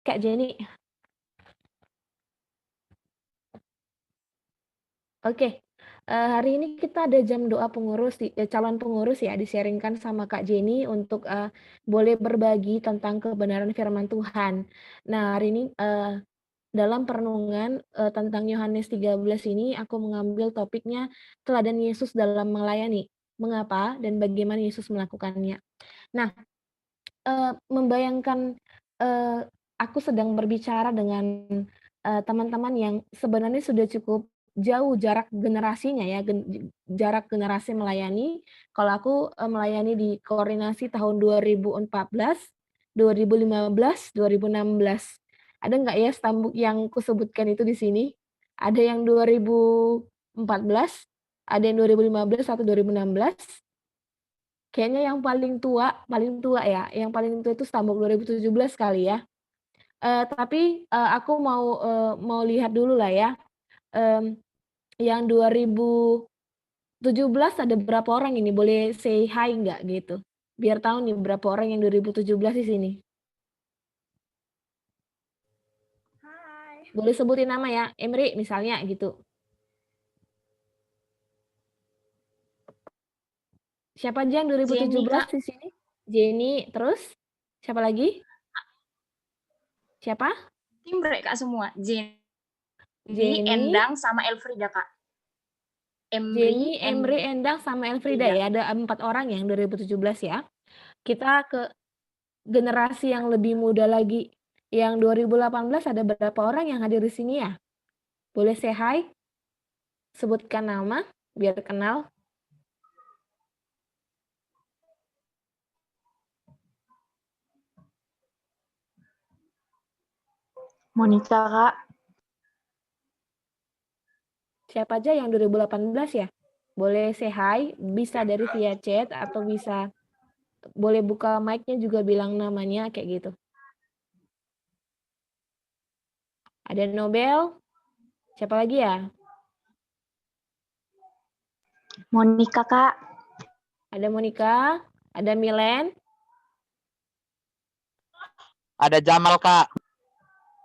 Kak Jenny. Oke, hari ini kita ada jam doa pengurus, calon pengurus ya, di-sharing-kan sama Kak Jenny untuk boleh berbagi tentang kebenaran firman Tuhan. Nah, hari ini dalam perenungan tentang Yohanes 13 ini, aku mengambil topiknya teladan Yesus dalam melayani. Mengapa dan bagaimana Yesus melakukannya. Nah, membayangkan aku sedang berbicara dengan teman-teman yang sebenarnya sudah cukup jauh jarak generasinya ya, jarak generasi melayani. Kalau aku melayani di koordinasi tahun 2014, 2015, 2016. Ada nggak ya stambuk yang kusebutkan itu di sini? Ada yang 2014, ada yang 2015 atau 2016. Kayaknya yang paling tua ya, yang paling tua itu Stambuk 2017 kali ya. Tapi aku mau lihat dulu lah ya, yang 2017 ada berapa orang ini, boleh say hi nggak gitu? Biar tahu nih berapa orang yang 2017 di sini. Hai. Boleh sebutin nama ya, Emri misalnya gitu. Siapa aja yang 2017 Jenny, Kak. di sini? Jenny, terus siapa lagi? Siapa? Timbre, Kak, semua. Jenny, Jenny, Endang, sama Elfrida, Kak. Jenny, Emri, Elfrida. Endang, sama Elfrida ya. Ada 4 orang yang 2017 ya. Kita ke generasi yang lebih muda lagi. Yang 2018 ada berapa orang yang hadir di sini ya? Boleh say hi? Sebutkan nama biar kenal. Monica, Kak. Siapa aja yang 2018 ya? Boleh say hi, bisa dari via chat atau bisa boleh buka mic-nya juga bilang namanya kayak gitu. Ada Nobel. Siapa lagi ya? Monica, Kak. Ada Monica, ada Milen. Ada Jamal, Kak.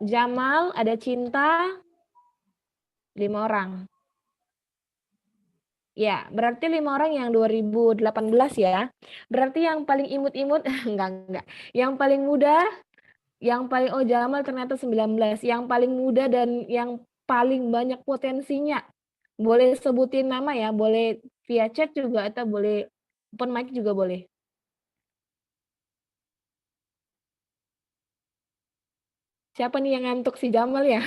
Jamal, ada Cinta. 5 orang. Ya, berarti 5 orang yang 2018 ya. Berarti yang paling imut-imut enggak. Yang paling muda, yang paling Jamal ternyata 19. Yang paling muda dan yang paling banyak potensinya. Boleh sebutin nama ya, boleh via chat juga atau boleh open mic juga boleh. Siapa nih yang ngantuk, si Jamal ya?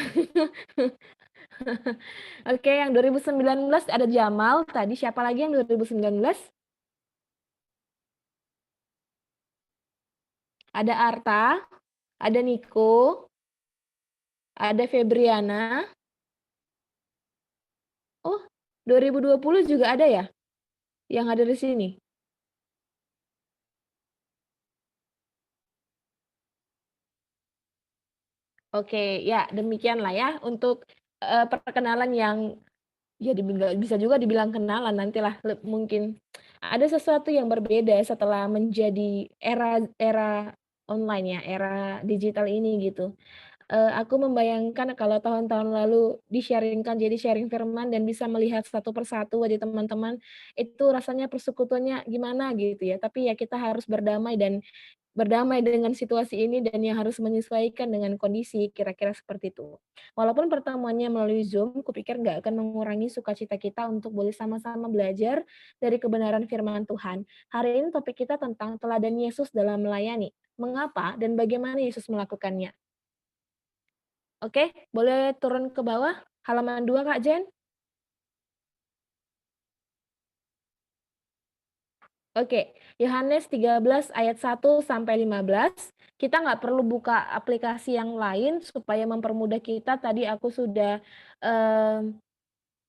Oke, yang 2019 ada Jamal. Tadi siapa lagi yang 2019? Ada Arta, ada Niko, ada Febriana. Oh, 2020 juga ada ya? Yang ada di sini? Oke, ya demikianlah ya untuk perkenalan yang ya bisa juga dibilang kenalan, nantilah mungkin ada sesuatu yang berbeda setelah menjadi era online ya, era digital ini gitu. Aku membayangkan kalau tahun-tahun lalu di-sharing-kan jadi sharing firman dan bisa melihat satu persatu wajah teman-teman, itu rasanya persekutuannya gimana gitu ya. Tapi ya kita harus berdamai dengan situasi ini dan yang harus menyesuaikan dengan kondisi, kira-kira seperti itu. Walaupun pertemuannya melalui Zoom, kupikir nggak akan mengurangi sukacita kita untuk boleh sama-sama belajar dari kebenaran firman Tuhan. Hari ini topik kita tentang teladan Yesus dalam melayani. Mengapa dan bagaimana Yesus melakukannya? Oke, boleh turun ke bawah, halaman 2 Kak Jen. Oke, Yohanes 13 ayat 1 sampai 15. Kita nggak perlu buka aplikasi yang lain supaya mempermudah kita. Tadi aku sudah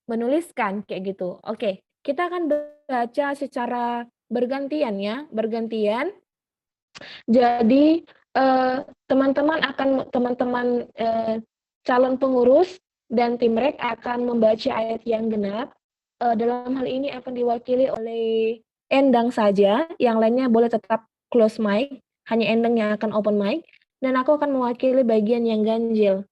menuliskan kayak gitu. Oke, kita akan baca secara bergantian ya, bergantian. Jadi teman-teman calon pengurus dan tim rek akan membaca ayat yang genap. Dalam hal ini akan diwakili oleh Endang saja, yang lainnya boleh tetap close mic, hanya Endang yang akan open mic. dan aku akan mewakili bagian yang ganjil.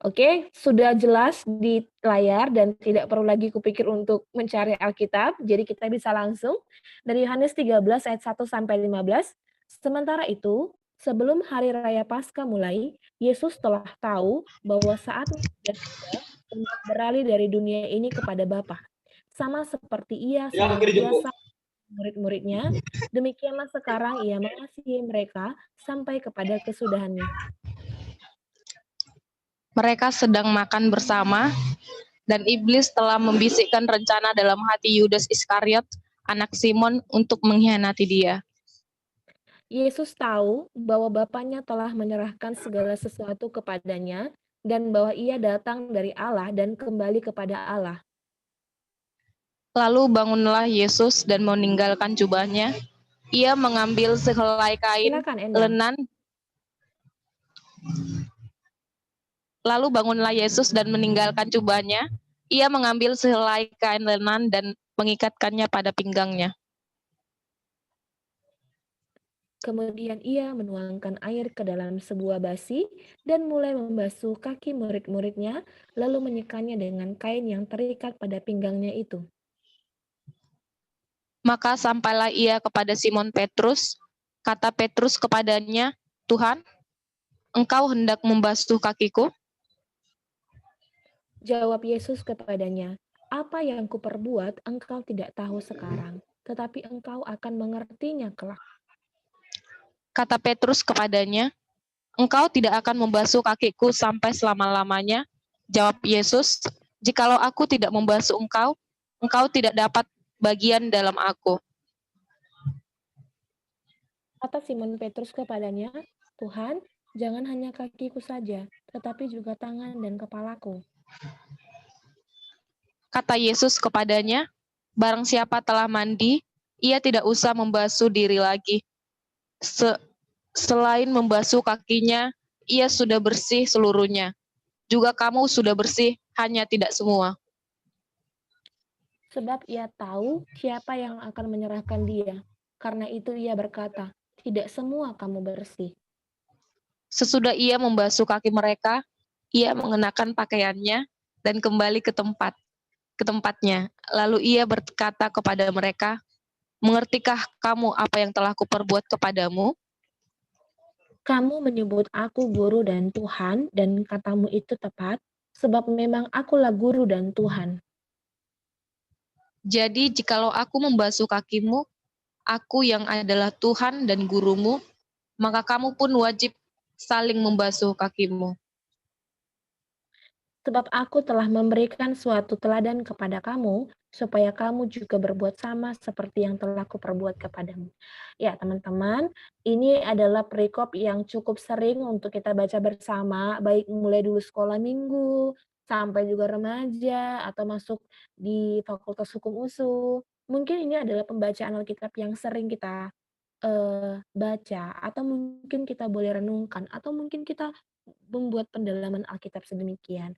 Oke, sudah jelas di layar dan tidak perlu lagi kupikir untuk mencari Alkitab, jadi kita bisa langsung dari Yohanes 13 ayat 1 sampai 15. Sementara itu, sebelum hari raya Paskah mulai, Yesus telah tahu bahwa saatnya sudah tiba untuk beralih dari dunia ini kepada Bapa. Sama seperti ia senantiasa murid-muridnya, demikianlah sekarang ia mengasihi mereka sampai kepada kesudahannya. Mereka sedang makan bersama, dan iblis telah membisikkan rencana dalam hati Yudas Iskariot, anak Simon, untuk mengkhianati dia. Yesus tahu bahwa Bapaknya telah menyerahkan segala sesuatu kepadanya dan bahwa ia datang dari Allah dan kembali kepada Allah. Lalu bangunlah Yesus dan meninggalkan jubahnya. Ia mengambil sehelai kain Silakan, Endang. lenan. Lalu bangunlah Yesus dan meninggalkan jubahnya. Ia mengambil sehelai kain lenan dan mengikatkannya pada pinggangnya. Kemudian ia menuangkan air ke dalam sebuah basi dan mulai membasuh kaki murid-muridnya, lalu menyikannya dengan kain yang terikat pada pinggangnya itu. Maka sampailah ia kepada Simon Petrus. Kata Petrus kepadanya, "Tuhan, engkau hendak membasuh kakiku?" Jawab Yesus kepadanya, "Apa yang kuperbuat engkau tidak tahu sekarang, tetapi engkau akan mengertinya kelak." Kata Petrus kepadanya, "Engkau tidak akan membasuh kakiku sampai selama-lamanya." Jawab Yesus, "Jikalau aku tidak membasuh engkau, engkau tidak dapat bagian dalam aku." Kata Simon Petrus kepadanya, "Tuhan, jangan hanya kakiku saja, tetapi juga tangan dan kepalaku." Kata Yesus kepadanya, "Barang siapa telah mandi, ia tidak usah membasuh diri lagi. Selain membasuh kakinya, ia sudah bersih seluruhnya. Juga kamu sudah bersih, hanya tidak semua." Sebab ia tahu siapa yang akan menyerahkan dia. Karena itu ia berkata, "Tidak semua kamu bersih." Sesudah ia membasuh kaki mereka, ia mengenakan pakaiannya dan kembali ke tempatnya. Lalu ia berkata kepada mereka, "Mengertikah kamu apa yang telah kuperbuat kepadamu?" Kamu menyebut aku guru dan Tuhan, dan katamu itu tepat, sebab memang akulah guru dan Tuhan. Jadi jikalau aku membasuh kakimu, aku yang adalah Tuhan dan gurumu, maka kamu pun wajib saling membasuh kakimu. Sebab aku telah memberikan suatu teladan kepada kamu, supaya kamu juga berbuat sama seperti yang telah kuperbuat kepadamu. Ya, teman-teman, ini adalah perikop yang cukup sering untuk kita baca bersama, baik mulai dulu sekolah minggu, sampai juga remaja, atau masuk di Fakultas Hukum USU. Mungkin ini adalah pembacaan Alkitab yang sering kita baca, atau mungkin kita boleh renungkan, atau mungkin kita membuat pendalaman Alkitab sedemikian.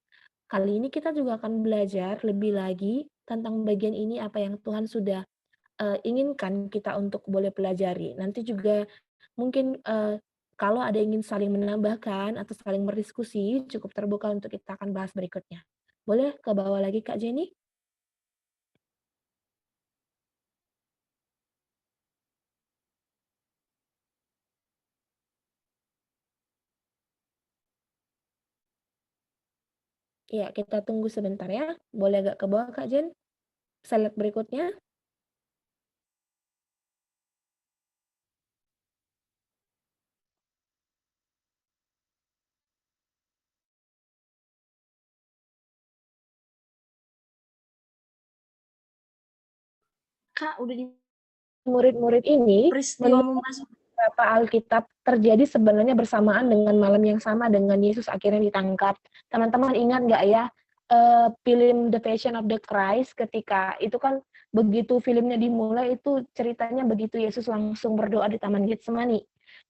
Kali ini kita juga akan belajar lebih lagi tentang bagian ini apa yang Tuhan sudah, inginkan kita untuk boleh pelajari. Nanti juga mungkin, kalau ada ingin saling menambahkan atau saling berdiskusi, cukup terbuka untuk kita akan bahas berikutnya. Boleh ke bawah lagi Kak Jenny? Iya, kita tunggu sebentar ya. Boleh agak ke bawah Kak Jen? Slide berikutnya. Kak, udah di Murid-murid ini peristiwa membasuh. beberapa Alkitab terjadi sebenarnya bersamaan dengan malam yang sama dengan Yesus akhirnya ditangkap. Teman-teman ingat nggak ya film The Passion of the Christ, ketika itu kan begitu filmnya dimulai itu ceritanya begitu Yesus langsung berdoa di Taman Getsemani.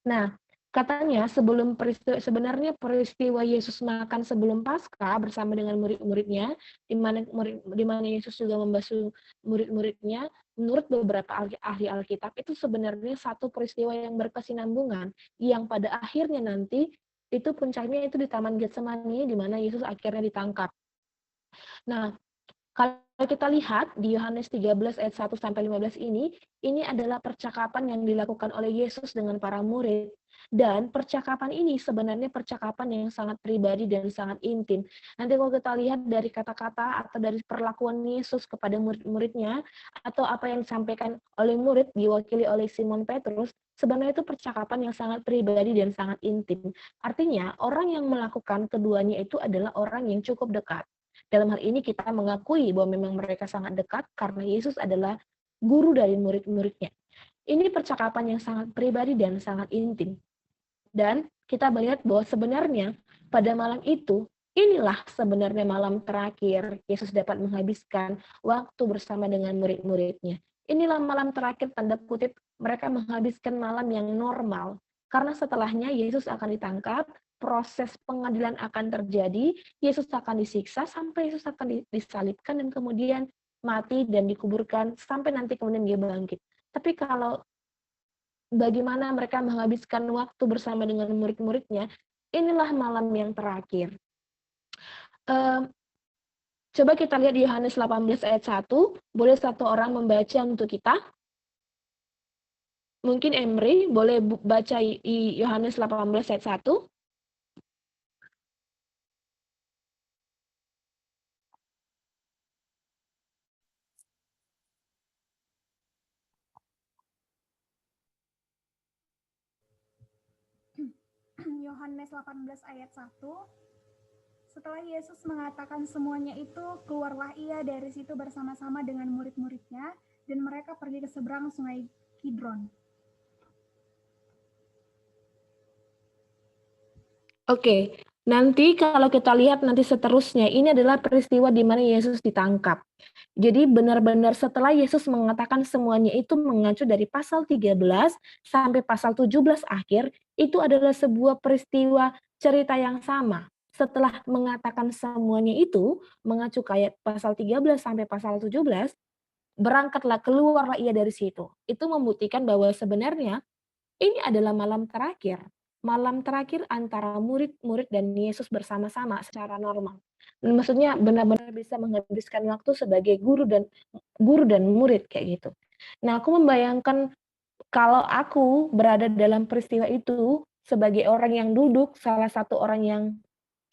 Nah, Katanya sebenarnya peristiwa Yesus makan sebelum Paskah bersama dengan murid-muridnya, di mana Yesus juga membasuh murid-muridnya, menurut beberapa ahli Alkitab itu sebenarnya satu peristiwa yang berkesinambungan, yang pada akhirnya nanti itu puncaknya itu di Taman Getsemani, di mana Yesus akhirnya ditangkap. Nah, kalau kita lihat di Yohanes 13 ayat 1 sampai 15 ini adalah percakapan yang dilakukan oleh Yesus dengan para murid. Dan percakapan ini sebenarnya percakapan yang sangat pribadi dan sangat intim. Nanti kalau kita lihat dari kata-kata atau dari perlakuan Yesus kepada murid-muridnya, atau apa yang disampaikan oleh murid diwakili oleh Simon Petrus, sebenarnya itu percakapan yang sangat pribadi dan sangat intim. Artinya, orang yang melakukan keduanya itu adalah orang yang cukup dekat. Dalam hal ini kita mengakui bahwa memang mereka sangat dekat karena Yesus adalah guru dari murid-muridnya. Ini percakapan yang sangat pribadi dan sangat intim. Dan kita melihat bahwa sebenarnya pada malam itu, inilah sebenarnya malam terakhir Yesus dapat menghabiskan waktu bersama dengan murid-muridnya. Inilah malam terakhir, tanda kutip, mereka menghabiskan malam yang normal. Karena setelahnya Yesus akan ditangkap, proses pengadilan akan terjadi, Yesus akan disiksa sampai Yesus akan disalibkan dan kemudian mati dan dikuburkan sampai nanti kemudian dia bangkit. Tapi kalau bagaimana mereka menghabiskan waktu bersama dengan murid-muridnya, inilah malam yang terakhir. Coba kita lihat di Yohanes 18 ayat 1, boleh satu orang membaca untuk kita? Mungkin Emri boleh baca Yohanes 18 ayat 1. Yohanes 18 ayat 1. Setelah Yesus mengatakan semuanya itu, keluarlah ia dari situ bersama-sama dengan murid-muridnya, dan mereka pergi ke seberang sungai Kidron. Oke, nanti kalau kita lihat nanti seterusnya, ini adalah peristiwa di mana Yesus ditangkap. Jadi benar-benar setelah Yesus mengatakan semuanya itu mengacu dari pasal 13 sampai pasal 17 akhir, itu adalah sebuah peristiwa cerita yang sama. Setelah mengatakan semuanya itu, mengacu ke ayat pasal 13 sampai pasal 17, berangkatlah, keluarlah ia dari situ. Itu membuktikan bahwa sebenarnya ini adalah malam terakhir. Malam terakhir antara murid-murid dan Yesus bersama-sama secara normal. Maksudnya benar-benar bisa menghabiskan waktu sebagai guru dan murid kayak gitu. Nah, aku membayangkan kalau aku berada dalam peristiwa itu sebagai orang yang duduk, salah satu orang yang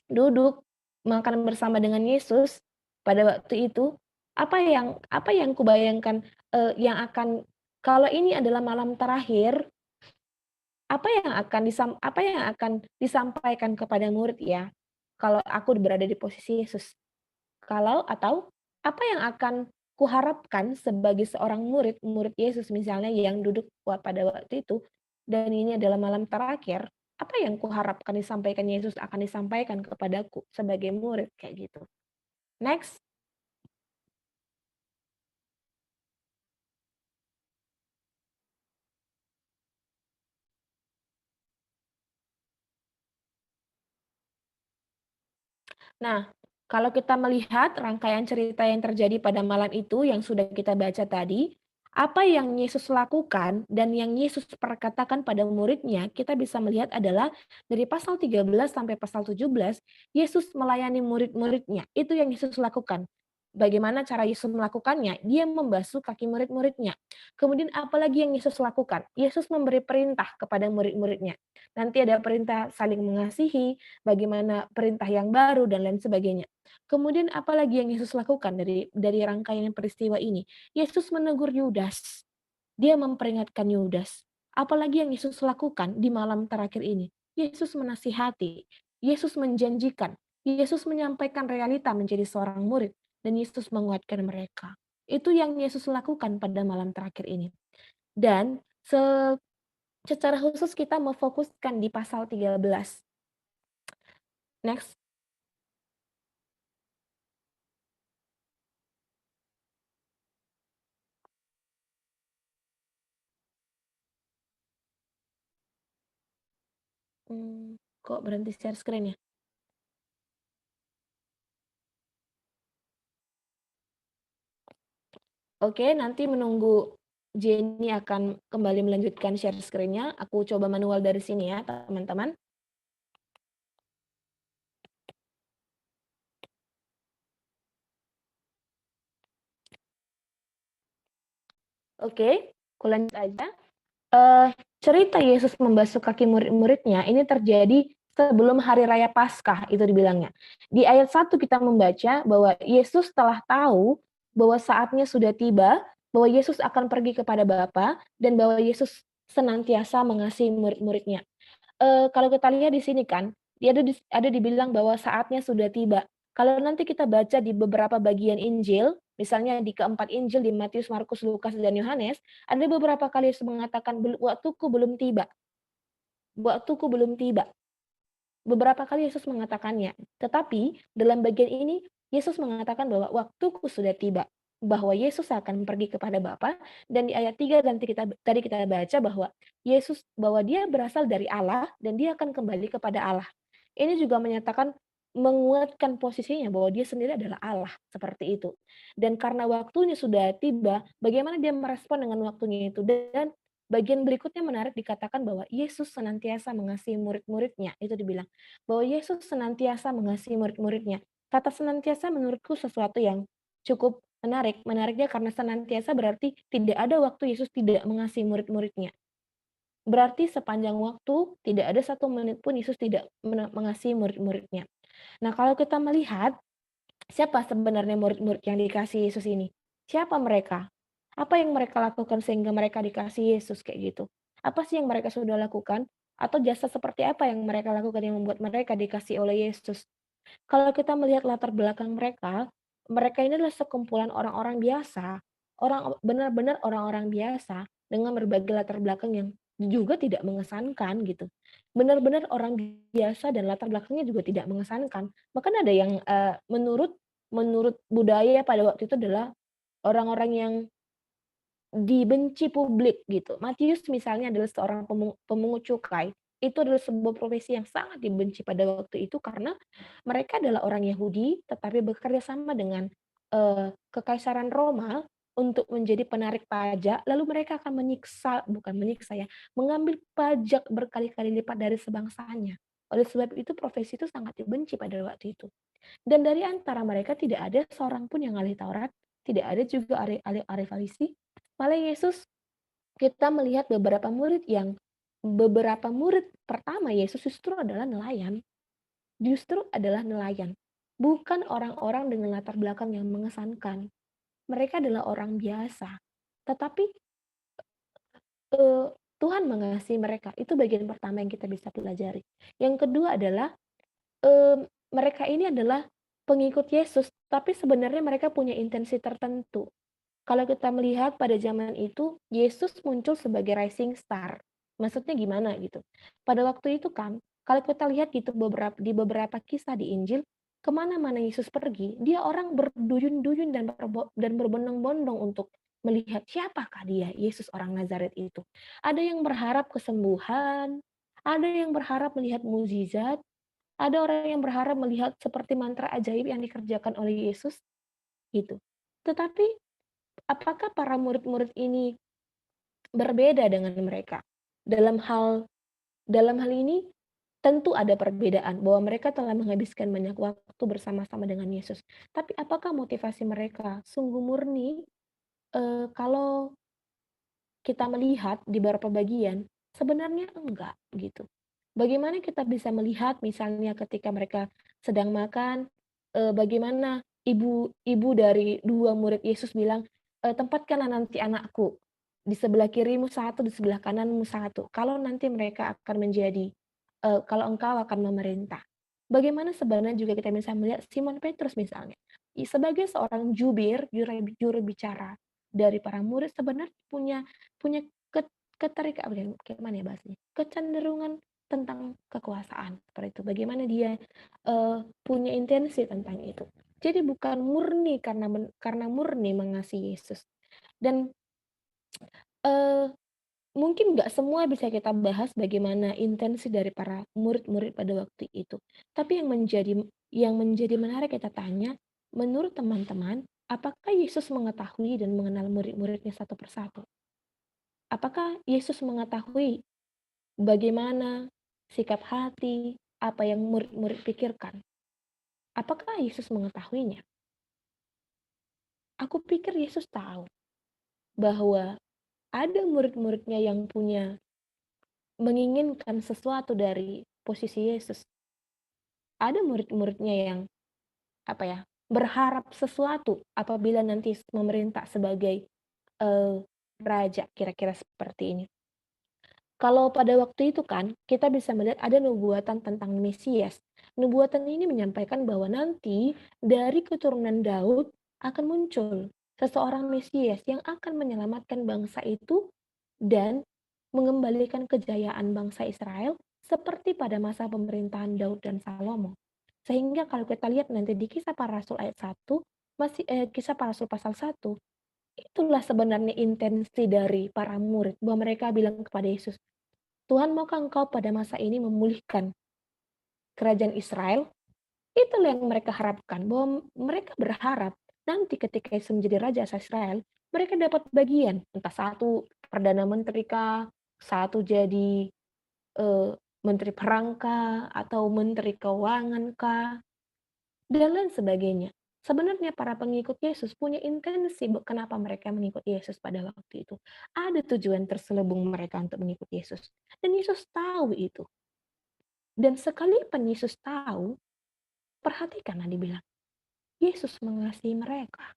duduk makan bersama dengan Yesus pada waktu itu, apa yang kubayangkan yang akan, kalau ini adalah malam terakhir, apa yang akan disampaikan kepada murid ya, kalau aku berada di posisi Yesus? Atau apa yang akan kuharapkan sebagai seorang murid Yesus misalnya yang duduk pada waktu itu, dan ini adalah malam terakhir, apa yang kuharapkan disampaikan Yesus akan disampaikan kepadaku sebagai murid, kayak gitu. Next. Nah, kalau kita melihat rangkaian cerita yang terjadi pada malam itu yang sudah kita baca tadi, apa yang Yesus lakukan dan yang Yesus perkatakan pada muridnya, kita bisa melihat adalah dari pasal 13 sampai pasal 17, Yesus melayani murid-muridnya. Itu yang Yesus lakukan. Bagaimana cara Yesus melakukannya? Dia membasuh kaki murid-muridnya. Kemudian apalagi yang Yesus lakukan? Yesus memberi perintah kepada murid-muridnya. Nanti ada perintah saling mengasihi, bagaimana perintah yang baru dan lain sebagainya. Kemudian apalagi yang Yesus lakukan dari rangkaian peristiwa ini? Yesus menegur Yudas. Dia memperingatkan Yudas. Apalagi yang Yesus lakukan di malam terakhir ini? Yesus menasihati, Yesus menjanjikan, Yesus menyampaikan realita menjadi seorang murid, dan Yesus menguatkan mereka. Itu yang Yesus lakukan pada malam terakhir ini. Dan secara khusus kita memfokuskan di pasal 13. Next. Kok berhenti share screen ya? Oke, nanti menunggu Jenny akan kembali melanjutkan share screen-nya. Aku coba manual dari sini ya, teman-teman. Oke, aku lanjut aja. Cerita Yesus membasuh kaki murid-muridnya ini terjadi sebelum hari raya Paskah, itu dibilangnya. Di ayat 1 kita membaca bahwa Yesus telah tahu bahwa saatnya sudah tiba, bahwa Yesus akan pergi kepada Bapa, dan bahwa Yesus senantiasa mengasihi murid-muridnya. Kalau kita lihat di sini kan, dia ada dibilang bahwa saatnya sudah tiba. Kalau nanti kita baca di beberapa bagian Injil, misalnya di keempat Injil di Matius, Markus, Lukas, dan Yohanes, ada beberapa kali Yesus mengatakan, "Waktuku belum tiba, waktuku belum tiba." Beberapa kali Yesus mengatakannya. Tetapi dalam bagian ini Yesus mengatakan bahwa waktuku sudah tiba, bahwa Yesus akan pergi kepada Bapa, dan di ayat 3 tadi kita baca bahwa dia berasal dari Allah dan dia akan kembali kepada Allah. Ini juga menyatakan menguatkan posisinya bahwa dia sendiri adalah Allah, seperti itu. Dan karena waktunya sudah tiba, bagaimana dia merespon dengan waktunya itu, dan bagian berikutnya menarik dikatakan bahwa Yesus senantiasa mengasihi murid-muridnya, itu dibilang bahwa Yesus senantiasa mengasihi murid-muridnya. Kata senantiasa menurutku sesuatu yang cukup menarik. Menariknya karena senantiasa berarti tidak ada waktu Yesus tidak mengasihi murid-muridnya. Berarti sepanjang waktu tidak ada 1 menit pun Yesus tidak mengasihi murid-muridnya. Nah, kalau kita melihat siapa sebenarnya murid-murid yang dikasihi Yesus ini? Siapa mereka? Apa yang mereka lakukan sehingga mereka dikasihi Yesus kayak gitu? Apa sih yang mereka sudah lakukan? Atau jasa seperti apa yang mereka lakukan yang membuat mereka dikasihi oleh Yesus? Kalau kita melihat latar belakang mereka, mereka ini adalah sekumpulan orang-orang biasa, benar-benar orang-orang biasa dengan berbagai latar belakang yang juga tidak mengesankan gitu. Benar-benar orang biasa dan latar belakangnya juga tidak mengesankan. Bahkan ada yang menurut budaya pada waktu itu adalah orang-orang yang dibenci publik gitu. Matius misalnya adalah seorang pemungut cukai. Itu adalah sebuah profesi yang sangat dibenci pada waktu itu karena mereka adalah orang Yahudi tetapi bekerja sama dengan Kekaisaran Roma untuk menjadi penarik pajak, lalu mereka akan bukan menyiksa ya, mengambil pajak berkali-kali lipat dari sebangsanya. Oleh sebab itu profesi itu sangat dibenci pada waktu itu. Dan dari antara mereka tidak ada seorang pun yang ahli Taurat, tidak ada juga ahli Farisi. Malah Yesus, kita melihat beberapa murid pertama Yesus justru adalah nelayan. Justru adalah nelayan. Bukan orang-orang dengan latar belakang yang mengesankan. Mereka adalah orang biasa. Tetapi Tuhan mengasihi mereka. Itu bagian pertama yang kita bisa pelajari. Yang kedua adalah mereka ini adalah pengikut Yesus, tapi sebenarnya mereka punya intensi tertentu. Kalau kita melihat pada zaman itu, Yesus muncul sebagai rising star. Maksudnya gimana gitu? Pada waktu itu kan, kalau kita lihat gitu di beberapa kisah di Injil, kemana-mana Yesus pergi, dia orang berduyun-duyun dan berbondong-bondong untuk melihat siapakah dia, Yesus orang Nazaret itu. Ada yang berharap kesembuhan, ada yang berharap melihat mukjizat, ada orang yang berharap melihat seperti mantra ajaib yang dikerjakan oleh Yesus, gitu. Tetapi apakah para murid-murid ini berbeda dengan mereka? Dalam hal ini tentu ada perbedaan bahwa mereka telah menghabiskan banyak waktu bersama-sama dengan Yesus. Tapi apakah motivasi mereka sungguh murni? Kalau kita melihat di beberapa bagian, sebenarnya enggak gitu. Bagaimana kita bisa melihat misalnya ketika mereka sedang makan, bagaimana ibu dari 2 murid Yesus bilang, "Tempatkanlah nanti anakku, di sebelah kirimu satu, di sebelah kananmu satu, kalau nanti mereka akan menjadi kalau engkau akan memerintah." Bagaimana sebenarnya juga kita bisa melihat Simon Petrus misalnya, sebagai seorang juru bicara dari para murid sebenarnya punya gimana ya bahasanya, kecenderungan tentang kekuasaan, seperti itu. Bagaimana dia, punya intensi tentang itu. Jadi bukan murni karena murni mengasihi Yesus. Dan, mungkin nggak semua bisa kita bahas bagaimana intensi dari para murid-murid pada waktu itu. Tapi yang menjadi menarik kita tanya, menurut teman-teman, apakah Yesus mengetahui dan mengenal murid-muridnya satu persatu? Apakah Yesus mengetahui bagaimana sikap hati, apa yang murid-murid pikirkan? Apakah Yesus mengetahuinya? Aku pikir Yesus tahu bahwa ada murid-muridnya yang menginginkan sesuatu dari posisi Yesus. Ada murid-muridnya yang berharap sesuatu apabila nanti memerintah sebagai raja, kira-kira seperti ini. Kalau pada waktu itu kan, kita bisa melihat ada nubuatan tentang Mesias. Nubuatan ini menyampaikan bahwa nanti dari keturunan Daud akan muncul seseorang Mesias yang akan menyelamatkan bangsa itu dan mengembalikan kejayaan bangsa Israel seperti pada masa pemerintahan Daud dan Salomo. Sehingga kalau kita lihat nanti di Kisah Para Rasul ayat 1, Kisah Para Rasul pasal 1, itulah sebenarnya intensi dari para murid, bahwa mereka bilang kepada Yesus, Tuhan, maukah Engkau pada masa ini memulihkan kerajaan Israel? Itulah yang mereka harapkan, bahwa mereka berharap nanti ketika Yesus menjadi Raja Israel, mereka dapat bagian, entah satu Perdana Menteri kah, satu jadi Menteri Perang kah, atau Menteri Keuangan kah, dan lain sebagainya. Sebenarnya para pengikut Yesus punya intensi kenapa mereka mengikut Yesus pada waktu itu. Ada tujuan terselubung mereka untuk mengikut Yesus. Dan Yesus tahu itu. Dan sekalipun Yesus tahu, perhatikanlah dibilang, Yesus mengasihi mereka.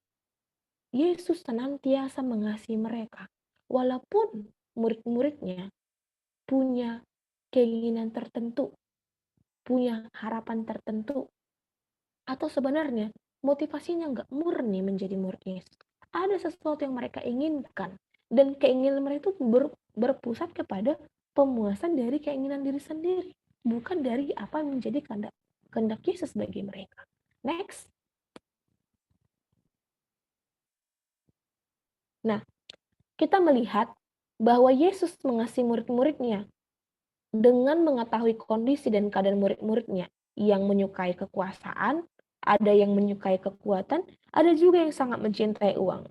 Yesus senantiasa mengasihi mereka. Walaupun murid-muridnya punya keinginan tertentu, punya harapan tertentu, atau sebenarnya motivasinya nggak murni menjadi murid Yesus. Ada sesuatu yang mereka inginkan, dan keinginan mereka itu berpusat kepada pemuasan dari keinginan diri sendiri, bukan dari apa yang menjadi kehendak Yesus bagi mereka. Next. Nah, kita melihat bahwa Yesus mengasihi murid-muridnya dengan mengetahui kondisi dan keadaan murid-muridnya yang menyukai kekuasaan, ada yang menyukai kekuatan, ada juga yang sangat mencintai uang.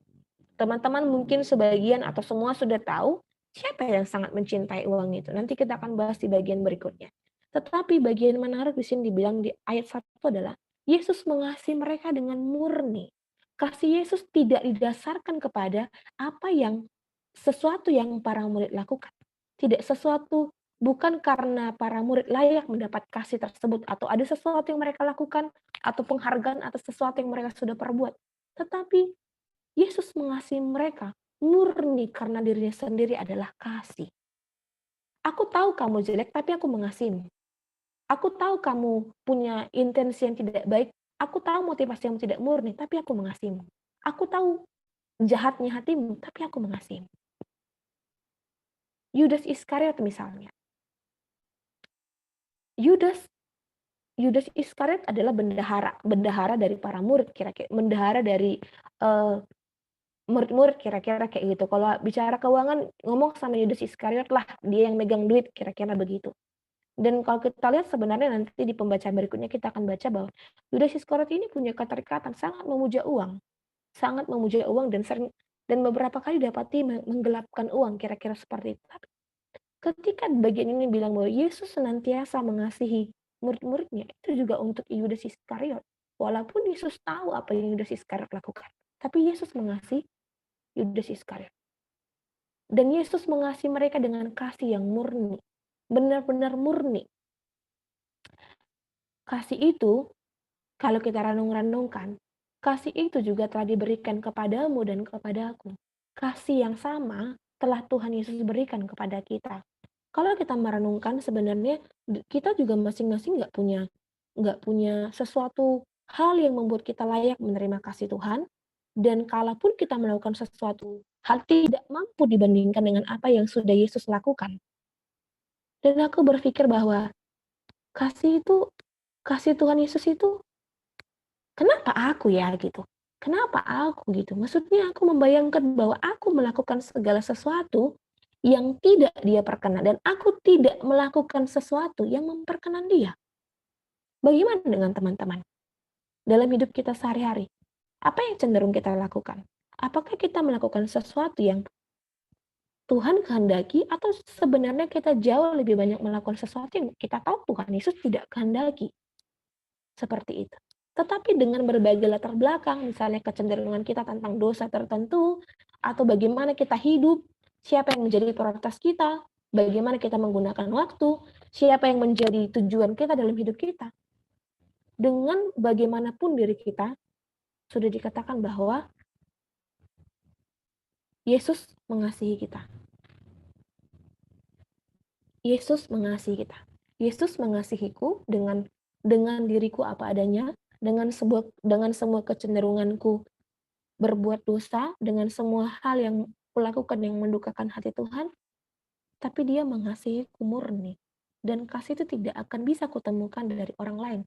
Teman-teman mungkin sebagian atau semua sudah tahu siapa yang sangat mencintai uang itu. Nanti kita akan bahas di bagian berikutnya. Tetapi bagian menarik di sini dibilang di ayat 1 adalah Yesus mengasihi mereka dengan murni. Kasih Yesus tidak didasarkan kepada sesuatu yang para murid lakukan. Tidak sesuatu, bukan karena para murid layak mendapat kasih tersebut atau ada sesuatu yang mereka lakukan atau penghargaan atas sesuatu yang mereka sudah perbuat. Tetapi Yesus mengasihi mereka murni karena dirinya sendiri adalah kasih. Aku tahu kamu jelek, tapi aku mengasihimu. Aku tahu kamu punya intensi yang tidak baik. Aku tahu motivasi yang tidak murni, tapi aku mengasihimu. Aku tahu jahatnya hatimu, tapi aku mengasihimu. Yudas Iskariot misalnya. Yudas Iskariot adalah bendahara dari para murid, kira-kira bendahara dari murid-murid, kira-kira kayak gitu. Kalau bicara keuangan, ngomong sama Yudas Iskariot lah, dia yang megang duit, kira-kira begitu. Dan kalau kita lihat sebenarnya nanti di pembacaan berikutnya kita akan baca bahwa Yudas Iskariot ini punya keterikatan sangat memuja uang dan beberapa kali dapati menggelapkan uang, kira-kira seperti itu. Tapi ketika bagian ini bilang bahwa Yesus senantiasa mengasihi murid-muridnya, itu juga untuk Yudas Iskariot. Walaupun Yesus tahu apa yang Yudas Iskariot lakukan, tapi Yesus mengasihi Yudas Iskariot. Dan Yesus mengasihi mereka dengan kasih yang murni, benar-benar murni. Kasih itu, kalau kita renung-renungkan, kasih itu juga telah diberikan kepadamu dan kepadaku. Kasih yang sama telah Tuhan Yesus berikan kepada kita. Kalau kita merenungkan, sebenarnya kita juga masing-masing nggak punya sesuatu hal yang membuat kita layak menerima kasih Tuhan. Dan kalaupun kita melakukan sesuatu hal tidak mampu dibandingkan dengan apa yang sudah Yesus lakukan. Dan aku berpikir bahwa kasih Tuhan Yesus itu, kenapa aku ya gitu? Kenapa aku gitu? Maksudnya aku membayangkan bahwa aku melakukan segala sesuatu yang tidak dia perkenan dan aku tidak melakukan sesuatu yang memperkenan dia. Bagaimana dengan teman-teman? Dalam hidup kita sehari-hari, apa yang cenderung kita lakukan? Apakah kita melakukan sesuatu yang Tuhan kehendaki atau sebenarnya kita jauh lebih banyak melakukan sesuatu yang kita tahu Tuhan Yesus tidak kehendaki? Seperti itu. Tetapi dengan berbagai latar belakang, misalnya kecenderungan kita tentang dosa tertentu, atau bagaimana kita hidup, siapa yang menjadi prioritas kita, bagaimana kita menggunakan waktu, siapa yang menjadi tujuan kita dalam hidup kita. Dengan bagaimanapun diri kita, sudah dikatakan bahwa Yesus mengasihi kita. Yesus mengasihi kita. Yesus mengasihiku dengan diriku apa adanya, dengan semua kecenderunganku berbuat dosa, dengan semua hal yang kulakukan yang mendukakan hati Tuhan, tapi dia mengasihiku murni. Dan kasih itu tidak akan bisa kutemukan dari orang lain.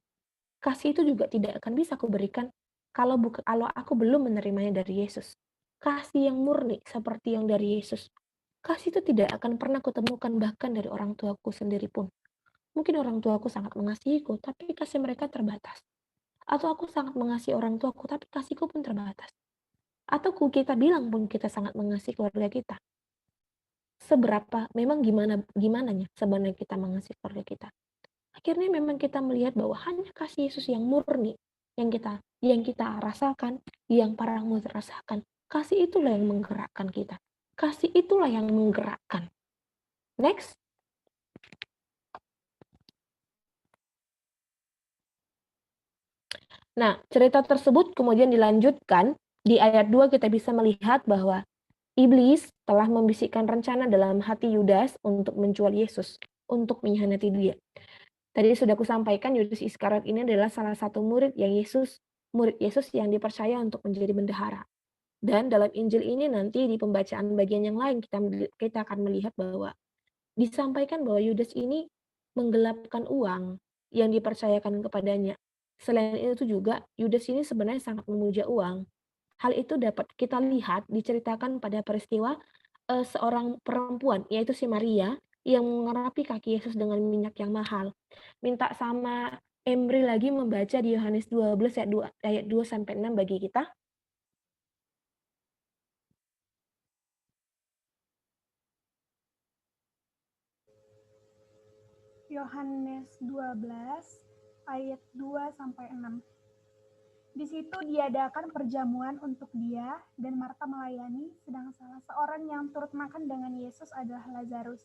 Kasih itu juga tidak akan bisa kuberikan kalau aku belum menerimanya dari Yesus. Kasih yang murni seperti yang dari Yesus. Kasih itu tidak akan pernah kutemukan bahkan dari orang tuaku sendiri pun. Mungkin orang tuaku sangat mengasihiku, tapi kasih mereka terbatas. Atau aku sangat mengasihi orang tuaku, tapi kasihku pun terbatas. Atau kita bilang pun kita sangat mengasihi keluarga kita. Seberapa, memang gimananya sebenarnya kita mengasihi keluarga kita. Akhirnya memang kita melihat bahwa hanya kasih Yesus yang murni yang kita rasakan, yang para murid rasakan. Kasih itulah yang menggerakkan kita. Kasih itulah yang menggerakkan. Next. Nah, cerita tersebut kemudian dilanjutkan di ayat 2 kita bisa melihat bahwa iblis telah membisikkan rencana dalam hati Yudas untuk menjual Yesus, untuk mengkhianati dia. Tadi sudah kusampaikan Yudas Iskariot ini adalah salah satu murid Yesus yang dipercaya untuk menjadi bendahara. Dan dalam Injil ini nanti di pembacaan bagian yang lain kita akan melihat bahwa disampaikan bahwa Yudas ini menggelapkan uang yang dipercayakan kepadanya. Selain itu juga Yudas ini sebenarnya sangat memuja uang. Hal itu dapat kita lihat diceritakan pada peristiwa seorang perempuan yaitu si Maria yang mengurapi kaki Yesus dengan minyak yang mahal. Minta sama Emri lagi membaca di Yohanes 12 ayat 2 sampai 6 bagi kita. Yohanes 12 ayat 2 sampai 6. Di situ diadakan perjamuan untuk dia dan Marta melayani, sedang salah seorang yang turut makan dengan Yesus adalah Lazarus.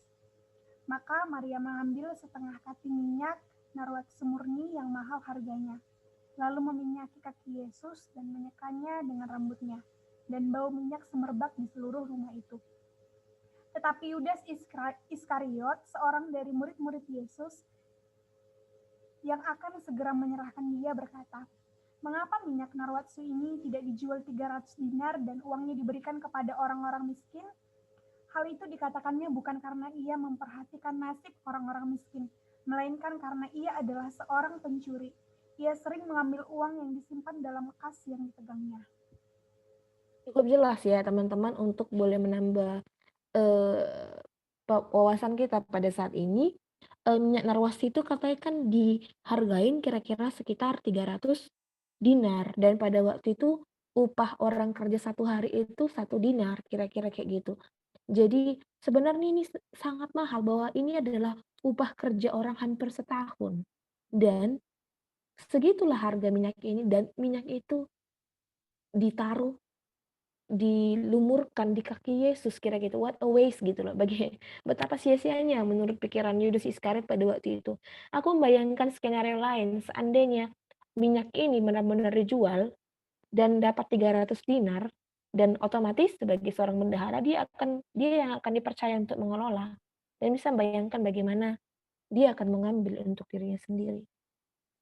Maka Maria mengambil setengah kati minyak narwatsu murni yang mahal harganya, lalu meminyaki kaki Yesus dan menyekanya dengan rambutnya, dan bau minyak semerbak di seluruh rumah itu. Tetapi Yudas Iskariot, seorang dari murid-murid Yesus yang akan segera menyerahkan dia, berkata, "Mengapa minyak narwatsu ini tidak dijual 300 dinar dan uangnya diberikan kepada orang-orang miskin?" Hal itu dikatakannya bukan karena ia memperhatikan nasib orang-orang miskin, melainkan karena ia adalah seorang pencuri. Ia sering mengambil uang yang disimpan dalam kas yang dipegangnya. Cukup jelas ya teman-teman untuk boleh menambah wawasan kita pada saat ini. Minyak narwasti itu katanya kan dihargain kira-kira sekitar 300 dinar. Dan pada waktu itu upah orang kerja 1 hari itu 1 dinar, kira-kira kayak gitu. Jadi sebenarnya ini sangat mahal bahwa ini adalah upah kerja orang hampir setahun. Dan segitulah harga minyak ini dan minyak itu ditaruh, dilumurkan di kaki Yesus kira gitu. What a waste gitu loh. Betapa sia-sianya menurut pikiran Yudas Iskariot pada waktu itu. Aku membayangkan skenario lain seandainya minyak ini benar-benar dijual dan dapat 300 dinar dan otomatis sebagai seorang bendahara dia yang akan dipercaya untuk mengelola dan bisa membayangkan bagaimana dia akan mengambil untuk dirinya sendiri.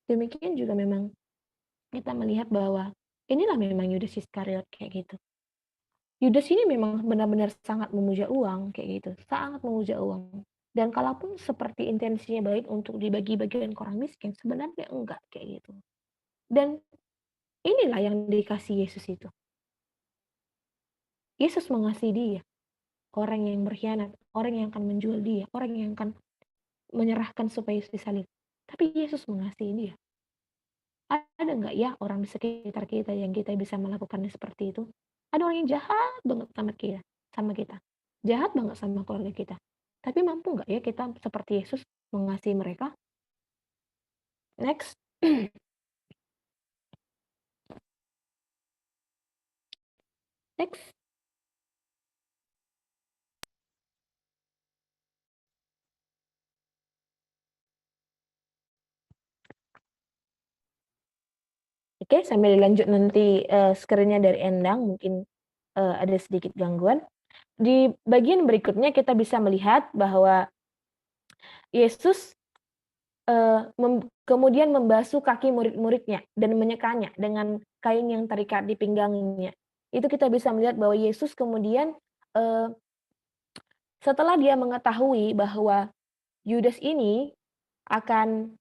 Demikian juga memang kita melihat bahwa inilah memang Yudas Iskariot kayak gitu. Yudas ini memang benar-benar sangat memuja uang kayak gitu, sangat memuja uang. Dan kalaupun seperti intensinya baik untuk dibagi-bagikan ke orang miskin, sebenarnya enggak kayak gitu. Dan inilah yang dikasih Yesus itu. Yesus mengasihi dia. orang yang berkhianat, orang yang akan menjual dia, orang yang akan menyerahkan supaya disalib. Tapi Yesus mengasihi dia. Ada nggak ya orang di sekitar kita yang kita bisa melakukannya seperti itu? Ada orang yang jahat banget sama kita, jahat banget sama keluarga kita. Tapi mampu nggak ya kita seperti Yesus mengasihi mereka? Next. Next. Oke, sambil dilanjut nanti screen-nya dari Endang, mungkin ada sedikit gangguan. Di bagian berikutnya kita bisa melihat bahwa Yesus kemudian membasuh kaki murid-muridnya dan menyekanya dengan kain yang terikat di pinggangnya. Itu kita bisa melihat bahwa Yesus kemudian setelah dia mengetahui bahwa Yudas ini akan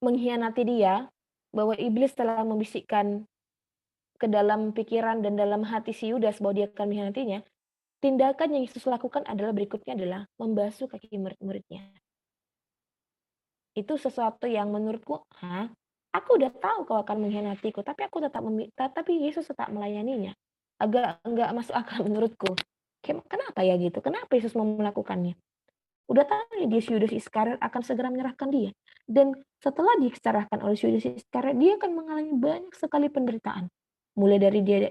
mengkhianati dia, bahwa iblis telah membisikkan ke dalam pikiran dan dalam hati si Yudas bahwa dia akan mengkhianatinya, tindakan yang Yesus lakukan adalah berikutnya adalah membasuh kaki murid-muridnya. Itu sesuatu yang menurutku, aku udah tahu kau akan mengkhianatiku, tapi Yesus tetap melayaninya. Agak enggak masuk akal menurutku. Kenapa ya gitu? Kenapa Yesus mau melakukannya? Udah tahu dia Yudas Iskariot akan segera menyerahkan dia. Dan setelah diserahkan oleh Yudas Iskariot, dia akan mengalami banyak sekali penderitaan. Mulai dari dia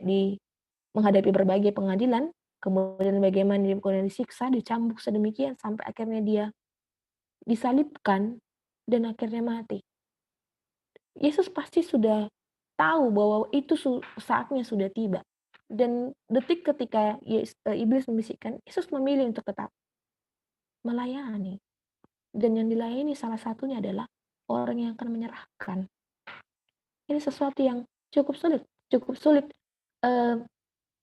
menghadapi berbagai pengadilan, kemudian bagaimana dia kemudian disiksa, dicambuk sedemikian, sampai akhirnya dia disalibkan, dan akhirnya mati. Yesus pasti sudah tahu bahwa itu saatnya sudah tiba. Dan detik ketika iblis membisikkan, Yesus memilih untuk tetap melayani. Dan yang dilayani salah satunya adalah orang yang akan menyerahkan. Ini sesuatu yang cukup sulit.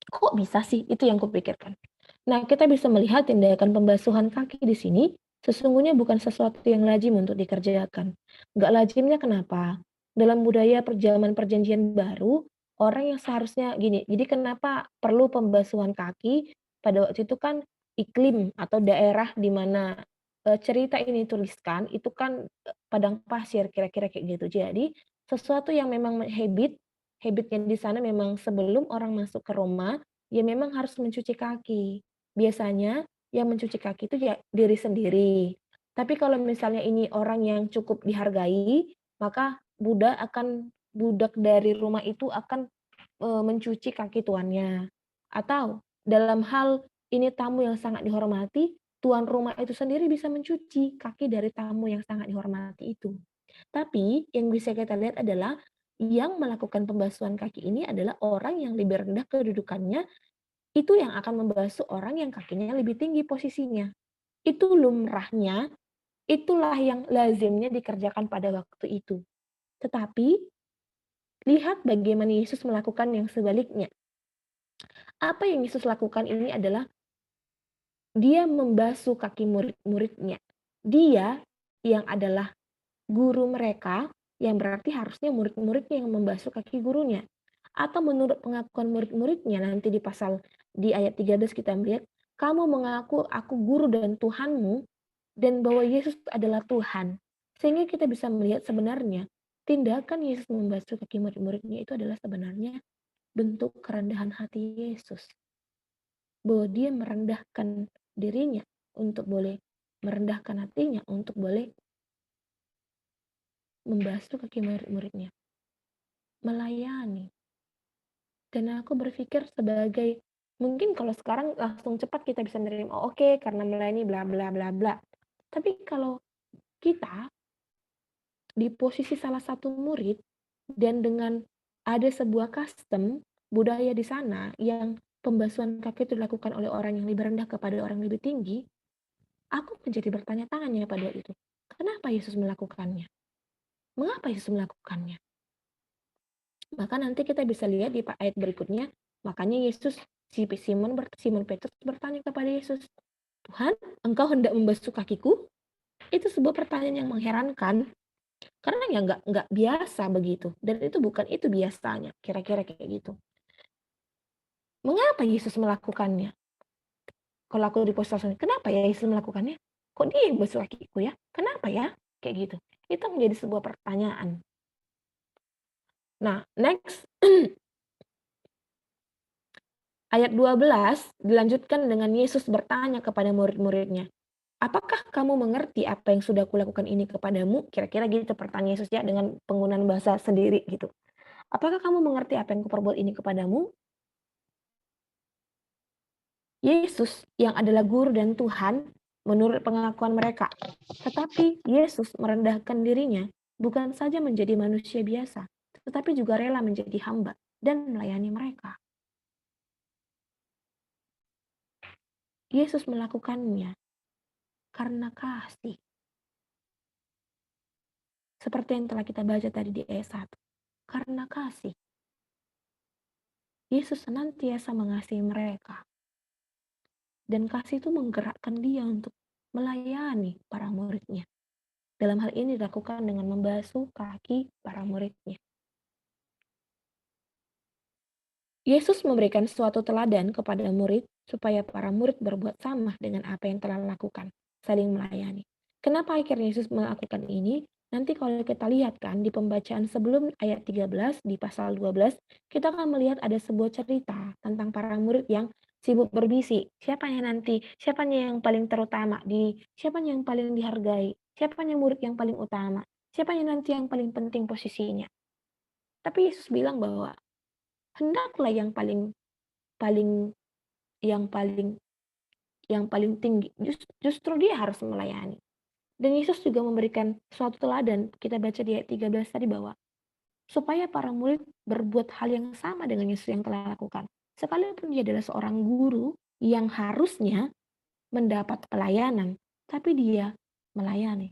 Kok bisa sih? Itu yang kupikirkan. Nah, kita bisa melihat tindakan pembasuhan kaki di sini sesungguhnya bukan sesuatu yang lazim untuk dikerjakan. Nggak lazimnya kenapa? Dalam budaya zaman perjanjian baru, orang yang seharusnya gini, jadi kenapa perlu pembasuhan kaki? Pada waktu itu kan iklim atau daerah di mana cerita ini dituliskan itu kan padang pasir kira-kira kayak gitu. Jadi sesuatu yang memang habitnya di sana memang sebelum orang masuk ke Roma, ya memang harus mencuci kaki. Biasanya yang mencuci kaki itu ya diri sendiri. Tapi kalau misalnya ini orang yang cukup dihargai, maka budak dari rumah itu akan mencuci kaki tuannya. Atau dalam hal ini tamu yang sangat dihormati, tuan rumah itu sendiri bisa mencuci kaki dari tamu yang sangat dihormati itu. Tapi yang bisa kita lihat adalah yang melakukan pembasuhan kaki ini adalah orang yang lebih rendah kedudukannya, itu yang akan membasuh orang yang kakinya lebih tinggi posisinya. Itu lumrahnya, itulah yang lazimnya dikerjakan pada waktu itu. Tetapi lihat bagaimana Yesus melakukan yang sebaliknya. Apa yang Yesus lakukan ini adalah dia membasuh kaki murid-muridnya. Dia yang adalah guru mereka, yang berarti harusnya murid-muridnya yang membasuh kaki gurunya. Atau menurut pengakuan murid-muridnya nanti di ayat 13 kita melihat, kamu mengaku aku guru dan Tuhanmu, dan bahwa Yesus adalah Tuhan. Sehingga kita bisa melihat sebenarnya tindakan Yesus membasuh kaki murid-muridnya itu adalah sebenarnya bentuk kerendahan hati Yesus. Bahwa dia merendahkan dirinya untuk boleh merendahkan hatinya untuk boleh membasuh kaki murid-muridnya, melayani. Dan aku berpikir sebagai, mungkin kalau sekarang langsung cepat kita bisa menerima, oke, karena melayani bla bla bla bla. Tapi kalau kita di posisi salah satu murid dan dengan ada sebuah custom budaya di sana yang pembasuhan kaki itu dilakukan oleh orang yang lebih rendah kepada orang yang lebih tinggi, aku menjadi bertanya-tanya pada itu. Kenapa Yesus melakukannya? Mengapa Yesus melakukannya? Maka nanti kita bisa lihat di ayat berikutnya, makanya Simon Petrus bertanya kepada Yesus, Tuhan, engkau hendak membasuh kakiku? Itu sebuah pertanyaan yang mengherankan, karena ya nggak biasa begitu, dan itu bukan itu biasanya, kira-kira kayak gitu. Mengapa Yesus melakukannya? Kalau aku di posisi kenapa ya Yesus melakukannya? Kok dia yang basuh kakiku ya? Kenapa ya? Kayak gitu. Itu menjadi sebuah pertanyaan. Nah, next ayat 12 dilanjutkan dengan Yesus bertanya kepada murid-muridnya, apakah kamu mengerti apa yang sudah kulakukan ini kepadamu? Kira-kira gitu pertanyaan Yesus ya dengan penggunaan bahasa sendiri gitu. Apakah kamu mengerti apa yang kuperbuat ini kepadamu? Yesus yang adalah guru dan Tuhan menurut pengakuan mereka. Tetapi Yesus merendahkan dirinya bukan saja menjadi manusia biasa, tetapi juga rela menjadi hamba dan melayani mereka. Yesus melakukannya karena kasih. Seperti yang telah kita baca tadi di ayat 1. Karena kasih. Yesus senantiasa mengasihi mereka. Dan kasih itu menggerakkan dia untuk melayani para muridnya. Dalam hal ini dilakukan dengan membasuh kaki para muridnya. Yesus memberikan suatu teladan kepada murid supaya para murid berbuat sama dengan apa yang telah lakukan, saling melayani. Kenapa akhirnya Yesus melakukan ini? Nanti kalau kita lihat kan di pembacaan sebelum ayat 13 di pasal 12, kita akan melihat ada sebuah cerita tentang para murid yang sibuk berbisik. Siapanya nanti? Siapanya yang paling terutama? Siapanya yang paling dihargai? Siapanya murid yang paling utama? Siapanya nanti yang paling penting posisinya? Tapi Yesus bilang bahwa hendaklah yang paling yang paling tinggi justru dia harus melayani. Dan Yesus juga memberikan suatu teladan, kita baca di ayat 13 tadi bahwa supaya para murid berbuat hal yang sama dengan Yesus yang telah lakukan. Sekalipun dia adalah seorang guru yang harusnya mendapat pelayanan, tapi dia melayani.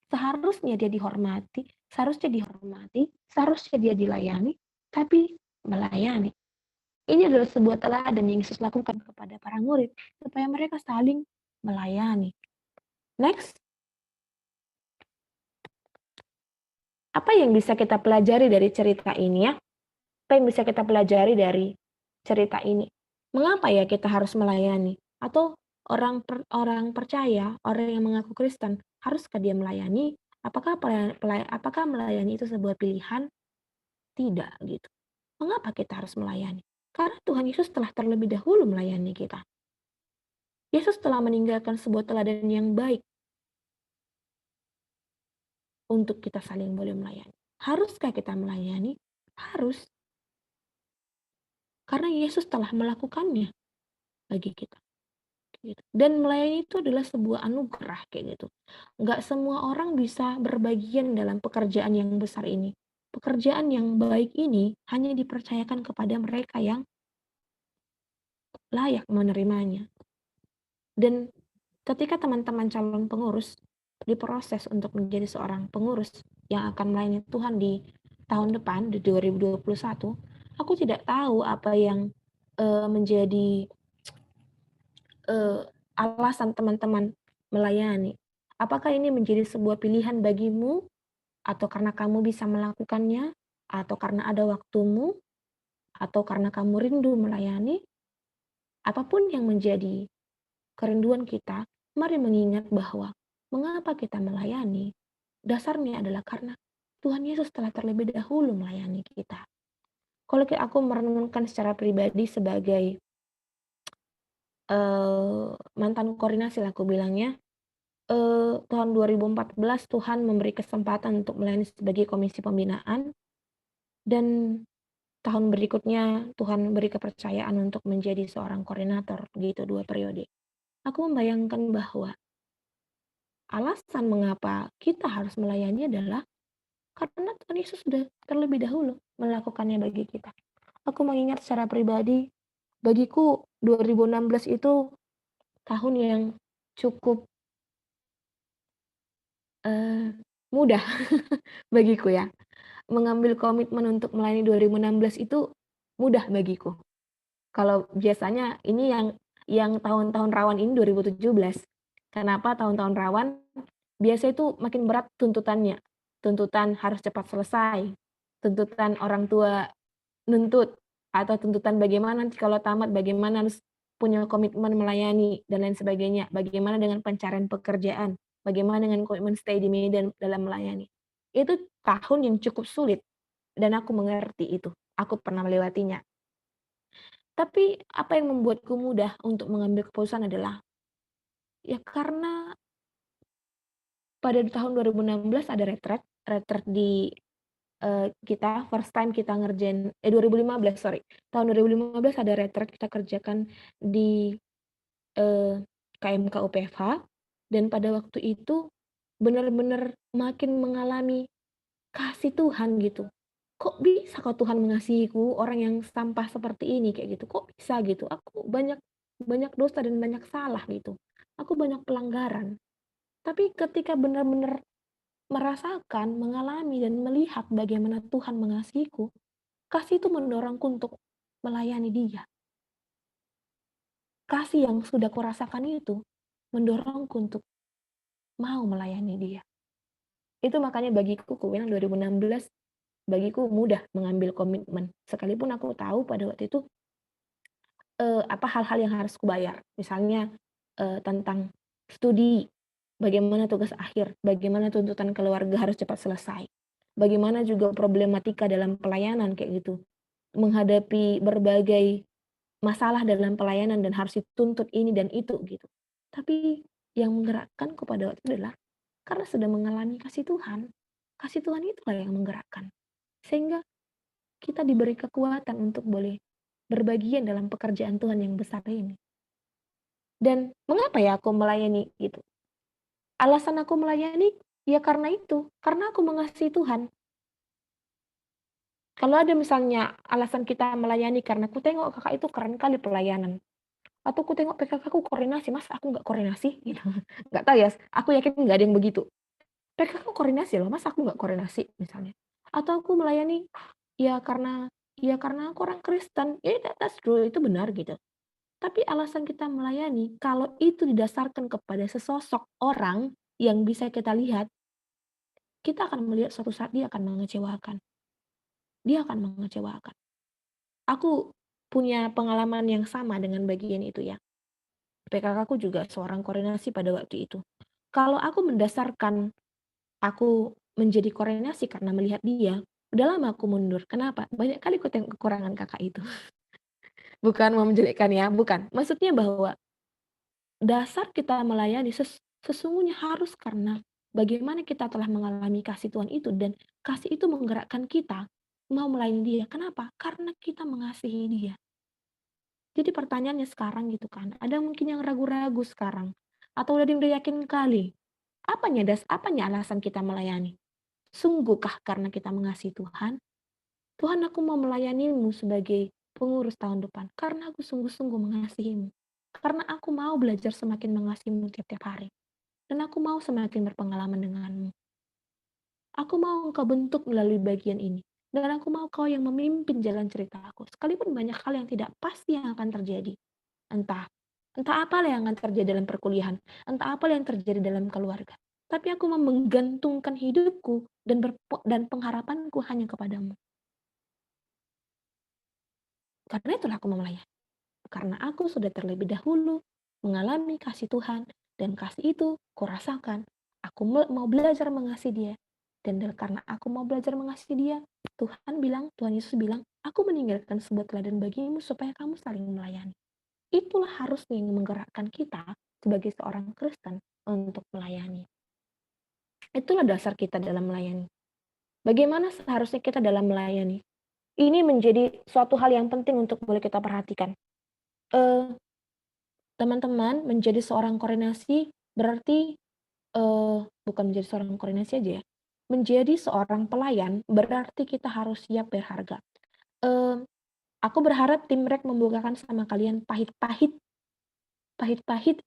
Seharusnya dia dihormati, seharusnya dia dilayani, tapi melayani. Ini adalah sebuah teladan yang Yesus lakukan kepada para murid supaya mereka saling melayani. Next. Apa yang bisa kita pelajari dari cerita ini ya? Apa yang bisa kita pelajari dari cerita ini? Mengapa ya kita harus melayani? Atau orang percaya, orang yang mengaku Kristen, haruskah dia melayani? Apakah melayani itu sebuah pilihan? Tidak gitu. Mengapa kita harus melayani? Karena Tuhan Yesus telah terlebih dahulu melayani kita. Yesus telah meninggalkan sebuah teladan yang baik untuk kita saling boleh melayani. Haruskah kita melayani? Harus. Karena Yesus telah melakukannya bagi kita. Gitu. Dan melayani itu adalah sebuah anugerah kayak gitu. Nggak semua orang bisa berbagian dalam pekerjaan yang besar ini. Pekerjaan yang baik ini hanya dipercayakan kepada mereka yang layak menerimanya. Dan ketika teman-teman calon pengurus diproses untuk menjadi seorang pengurus yang akan melayani Tuhan di tahun depan, di 2021, aku tidak tahu apa yang menjadi alasan teman-teman melayani. Apakah ini menjadi sebuah pilihan bagimu, atau karena kamu bisa melakukannya, atau karena ada waktumu, atau karena kamu rindu melayani? Apapun yang menjadi kerinduan kita, mari mengingat bahwa mengapa kita melayani, dasarnya adalah karena Tuhan Yesus telah terlebih dahulu melayani kita. Kalau aku merenungkan secara pribadi sebagai mantan koordinasi lah aku bilangnya, tahun 2014 Tuhan memberi kesempatan untuk melayani sebagai komisi pembinaan, dan tahun berikutnya Tuhan beri kepercayaan untuk menjadi seorang koordinator gitu 2 periode. Aku membayangkan bahwa alasan mengapa kita harus melayani adalah karena Tuhan Yesus sudah terlebih dahulu melakukannya bagi kita. Aku mengingat secara pribadi, bagiku 2016 itu tahun yang cukup mudah bagiku ya. Mengambil komitmen untuk melayani 2016 itu mudah bagiku. Kalau biasanya ini yang tahun-tahun rawan ini 2017. Kenapa tahun-tahun rawan? Biasa itu makin berat tuntutannya. Tuntutan harus cepat selesai. Tuntutan orang tua nuntut. Atau tuntutan bagaimana nanti kalau tamat, bagaimana harus punya komitmen melayani, dan lain sebagainya. Bagaimana dengan pencarian pekerjaan? Bagaimana dengan komitmen stay di Medan dalam melayani? Itu tahun yang cukup sulit, dan aku mengerti itu. Aku pernah melewatinya. Tapi apa yang membuatku mudah untuk mengambil keputusan adalah, ya karena pada tahun 2016 ada retret di kita first time kita ngerjain 2015 sorry, tahun 2015 ada retret kita kerjakan di KMK UPH, dan pada waktu itu benar-benar makin mengalami kasih Tuhan gitu. Kok bisa kok Tuhan mengasihiku, orang yang sampah seperti ini, kayak gitu. Kok bisa gitu? Aku banyak banyak dosa dan banyak salah gitu. Aku banyak pelanggaran. Tapi ketika benar-benar merasakan, mengalami dan melihat bagaimana Tuhan mengasihiku, kasih itu mendorongku untuk melayani Dia. Kasih yang sudah kurasakan itu mendorongku untuk mau melayani Dia. Itu makanya bagiku, aku bilang 2016 bagiku mudah mengambil komitmen. Sekalipun aku tahu pada waktu itu hal-hal yang harus kubayar. Misalnya tentang studi, bagaimana tugas akhir, bagaimana tuntutan keluarga harus cepat selesai. Bagaimana juga problematika dalam pelayanan kayak gitu. Menghadapi berbagai masalah dalam pelayanan dan harus dituntut ini dan itu gitu. Tapi yang menggerakkan kepada waktu itu adalah karena sudah mengalami kasih Tuhan. Kasih Tuhan itulah yang menggerakkan. Sehingga kita diberi kekuatan untuk boleh berbagian dalam pekerjaan Tuhan yang besar ini. Dan mengapa ya aku melayani gitu? Alasan aku melayani ya karena itu, karena aku mengasihi Tuhan. Kalau ada misalnya alasan kita melayani karena aku tengok kakak itu keren kali pelayanan. Atau aku tengok PKK aku koordinasi, mas aku nggak koordinasi gitu. Nggak tahu ya, aku yakin nggak ada yang begitu. PKK aku koordinasi loh, mas aku nggak koordinasi misalnya. Atau aku melayani ya karena aku orang Kristen, ya that's true, itu benar gitu. Tapi alasan kita melayani, kalau itu didasarkan kepada sesosok orang yang bisa kita lihat, kita akan melihat suatu saat dia akan mengecewakan. Dia akan mengecewakan. Aku punya pengalaman yang sama dengan bagian itu ya. PKK aku juga seorang koordinasi pada waktu itu. Kalau aku mendasarkan aku menjadi koordinasi karena melihat dia, udah lama aku mundur. Kenapa? Banyak kali aku tengok kekurangan kakak itu. Bukan mau menjelekkan ya, bukan. Maksudnya bahwa dasar kita melayani sesungguhnya harus karena bagaimana kita telah mengalami kasih Tuhan itu, dan kasih itu menggerakkan kita mau melayani Dia. Kenapa? Karena kita mengasihi Dia. Jadi pertanyaannya sekarang gitu kan, ada mungkin yang ragu-ragu sekarang, atau ada yang udah yakin kali. Apanya alasan kita melayani? Sungguhkah karena kita mengasihi Tuhan? Tuhan, aku mau melayanimu sebagai pengurus tahun depan karena aku sungguh-sungguh mengasihimu. Karena aku mau belajar semakin mengasihimu tiap-tiap hari. Dan aku mau semakin berpengalaman denganmu. Aku mau engkau bentuk melalui bagian ini. Dan aku mau kau yang memimpin jalan cerita aku. Sekalipun banyak hal yang tidak pasti yang akan terjadi. Entah apa yang akan terjadi dalam perkuliahan. Entah apa yang terjadi dalam keluarga. Tapi aku mau menggantungkan hidupku dan pengharapanku hanya kepadamu. Karena itulah aku mau melayani. Karena aku sudah terlebih dahulu mengalami kasih Tuhan, dan kasih itu kurasakan. Aku mau belajar mengasihi Dia. Dan karena aku mau belajar mengasihi Dia, Tuhan Yesus bilang, aku meninggalkan sebuah teladan bagimu supaya kamu saling melayani. Itulah harusnya yang menggerakkan kita sebagai seorang Kristen untuk melayani. Itulah dasar kita dalam melayani. Bagaimana seharusnya kita dalam melayani? Ini menjadi suatu hal yang penting untuk boleh kita perhatikan. Teman-teman, menjadi seorang koordinasi berarti bukan menjadi seorang koordinasi aja ya. Menjadi seorang pelayan berarti kita harus siap berharga. Aku berharap tim Rek membukakan sama kalian pahit-pahit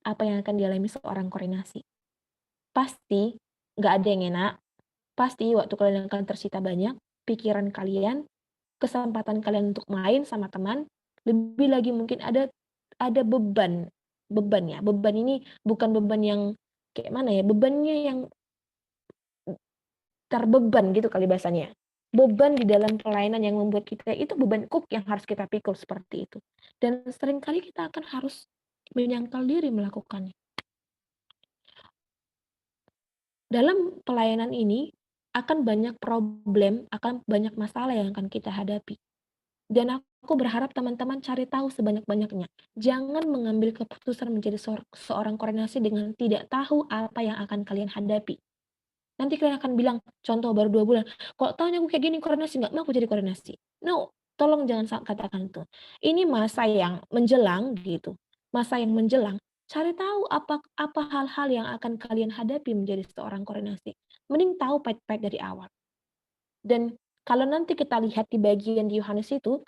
apa yang akan dialami seorang koordinasi. Pasti nggak ada yang enak. Pasti waktu kalian akan tersita banyak, pikiran kalian, kesempatan kalian untuk main sama teman, lebih lagi mungkin ada beban ya. Beban ini bukan beban yang kayak mana ya, bebannya yang terbeban gitu kali bahasanya. beban di dalam pelayanan yang membuat kita itu beban kuk yang harus kita pikul seperti itu. Dan seringkali kita akan harus menyangkal diri melakukannya. Dalam pelayanan ini akan banyak problem, akan banyak masalah yang akan kita hadapi. Dan aku berharap teman-teman cari tahu sebanyak-banyaknya. Jangan mengambil keputusan menjadi seorang koordinasi dengan tidak tahu apa yang akan kalian hadapi. Nanti kalian akan bilang, contoh baru 2 bulan, kok taunya aku kayak gini koordinasi, nggak mau aku jadi koordinasi. No, tolong jangan katakan itu. Ini masa yang menjelang gitu. Masa yang menjelang, cari tahu apa hal-hal yang akan kalian hadapi menjadi seorang koordinasi. Mending tahu pahit-pahit dari awal. Dan kalau nanti kita lihat di bagian di Yohanes itu,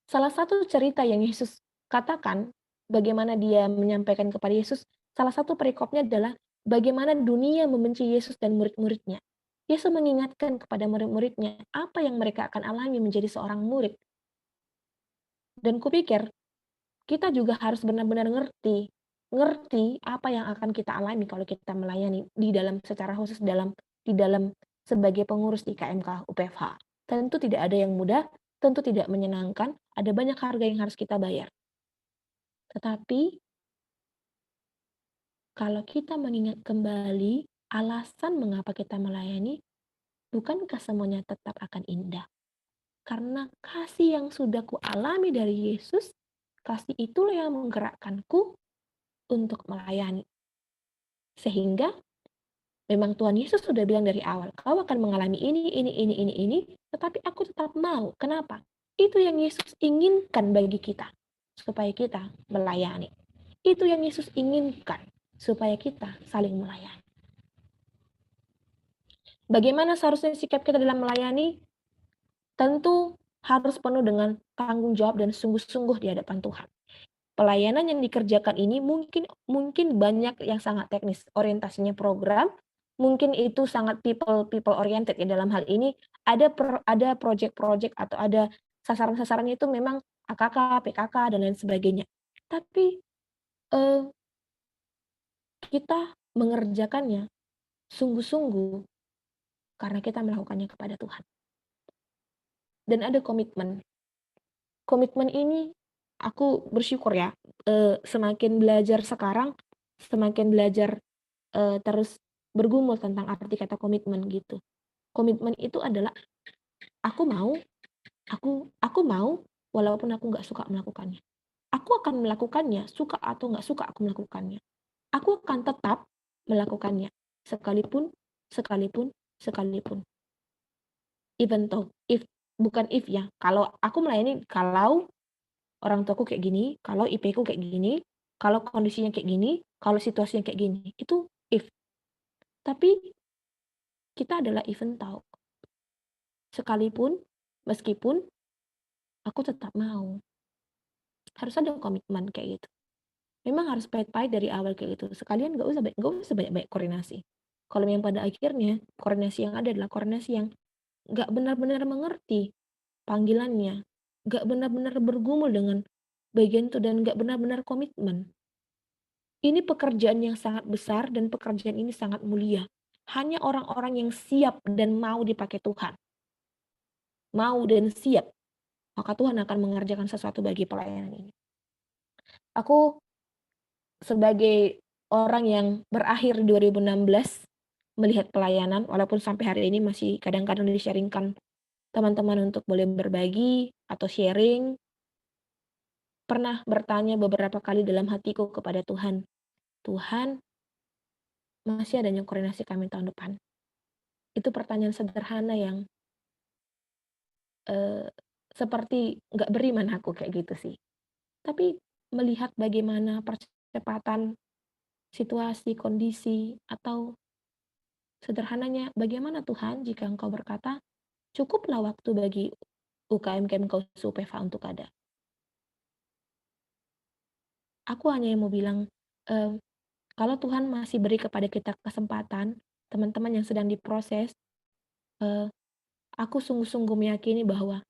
salah satu cerita yang Yesus katakan, bagaimana dia menyampaikan kepada Yesus, salah satu perikopnya adalah bagaimana dunia membenci Yesus dan murid-muridnya. Yesus mengingatkan kepada murid-muridnya apa yang mereka akan alami menjadi seorang murid. Dan kupikir kita juga harus benar-benar ngerti apa yang akan kita alami kalau kita melayani di dalam secara khusus di dalam sebagai pengurus di KMK UPFH. Tentu tidak ada yang mudah, tentu tidak menyenangkan, ada banyak harga yang harus kita bayar. Tetapi kalau kita mengingat kembali alasan mengapa kita melayani, bukankah semuanya tetap akan indah? Karena kasih yang sudah kualami dari Yesus, kasih itulah yang menggerakkanku untuk melayani. Sehingga memang Tuhan Yesus sudah bilang dari awal, kau akan mengalami ini, tetapi aku tetap mau. Kenapa? Itu yang Yesus inginkan bagi kita, supaya kita melayani. Itu yang Yesus inginkan, supaya kita saling melayani. Bagaimana seharusnya sikap kita dalam melayani? Tentu harus penuh dengan tanggung jawab dan sungguh-sungguh di hadapan Tuhan. Pelayanan yang dikerjakan ini mungkin banyak yang sangat teknis, orientasinya program, mungkin itu sangat people oriented ya dalam hal ini ada project-project atau ada sasaran-sasarannya itu memang AKK, PKK dan lain sebagainya. Tapi kita mengerjakannya sungguh-sungguh karena kita melakukannya kepada Tuhan. Dan ada komitmen. Komitmen ini aku bersyukur ya, semakin belajar sekarang, semakin belajar terus bergumul tentang arti kata komitmen gitu. Komitmen itu adalah aku mau walaupun aku nggak suka melakukannya. Aku akan melakukannya, suka atau nggak suka aku melakukannya. Aku akan tetap melakukannya, sekalipun. Even though, bukan if ya, kalau aku melayani, kalau orang tuaku kayak gini, kalau IP ku kayak gini, kalau kondisinya kayak gini, kalau situasinya kayak gini, itu if. Tapi kita adalah even tahu. Sekalipun, meskipun aku tetap mau. Harus ada komitmen kayak gitu. Memang harus pahit-pahit dari awal kayak gitu. Sekalian nggak usah banyak-banyak koordinasi. Kalau yang pada akhirnya koordinasi yang ada adalah koordinasi yang nggak benar-benar mengerti panggilannya, nggak benar-benar bergumul dengan bagian itu dan nggak benar-benar komitmen. Ini pekerjaan yang sangat besar dan pekerjaan ini sangat mulia. Hanya orang-orang yang siap dan mau dipakai Tuhan. Mau dan siap. Maka Tuhan akan mengerjakan sesuatu bagi pelayanan ini. Aku sebagai orang yang berakhir 2016 melihat pelayanan, walaupun sampai hari ini masih kadang-kadang di-sharingkan teman-teman untuk boleh berbagi atau sharing, pernah bertanya beberapa kali dalam hatiku kepada Tuhan, Tuhan, masih adanya koordinasi kami tahun depan? Itu pertanyaan sederhana yang seperti nggak beriman aku kayak gitu sih. Tapi melihat bagaimana percepatan situasi, kondisi, atau sederhananya bagaimana Tuhan jika Engkau berkata, cukuplah waktu bagi UKM UPFH untuk ada. Aku hanya mau bilang, kalau Tuhan masih beri kepada kita kesempatan, teman-teman yang sedang diproses, aku sungguh-sungguh meyakini bahwa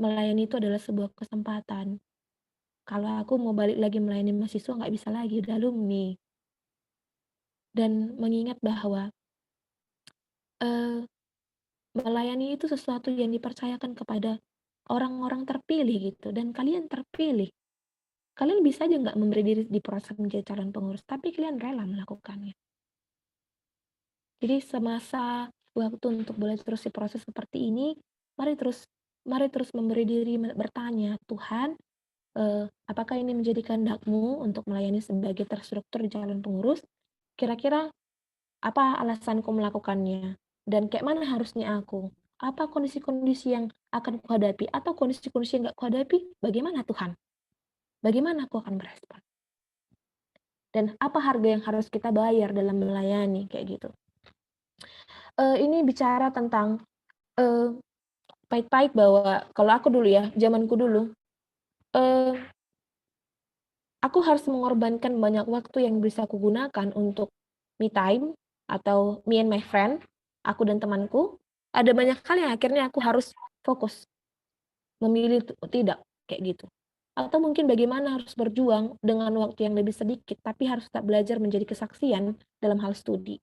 melayani itu adalah sebuah kesempatan. Kalau aku mau balik lagi melayani mahasiswa, nggak bisa lagi, udah alumni. Dan mengingat bahwa melayani itu sesuatu yang dipercayakan kepada orang-orang terpilih gitu, dan kalian terpilih. Kalian bisa aja nggak memberi diri di proses menjadi calon pengurus, tapi kalian rela melakukannya. Jadi semasa waktu untuk boleh terus diproses seperti ini, mari terus memberi diri bertanya, Tuhan, apakah ini menjadi kehendak-Mu untuk melayani sebagai terstruktur di calon pengurus? Kira-kira apa alasanku melakukannya? Dan kayak mana harusnya aku? Apa kondisi-kondisi yang akan kuhadapi? Atau kondisi-kondisi yang nggak kuhadapi? Bagaimana Tuhan? Bagaimana aku akan berespon? Dan apa harga yang harus kita bayar dalam melayani? Kayak gitu. Ini bicara tentang pahit-pahit bahwa kalau aku dulu ya, zamanku dulu, aku harus mengorbankan banyak waktu yang bisa aku gunakan untuk me time atau me and my friend, aku dan temanku. Ada banyak hal yang akhirnya aku harus fokus, memilih tidak, kayak gitu. Atau mungkin bagaimana harus berjuang dengan waktu yang lebih sedikit, tapi harus tetap belajar menjadi kesaksian dalam hal studi.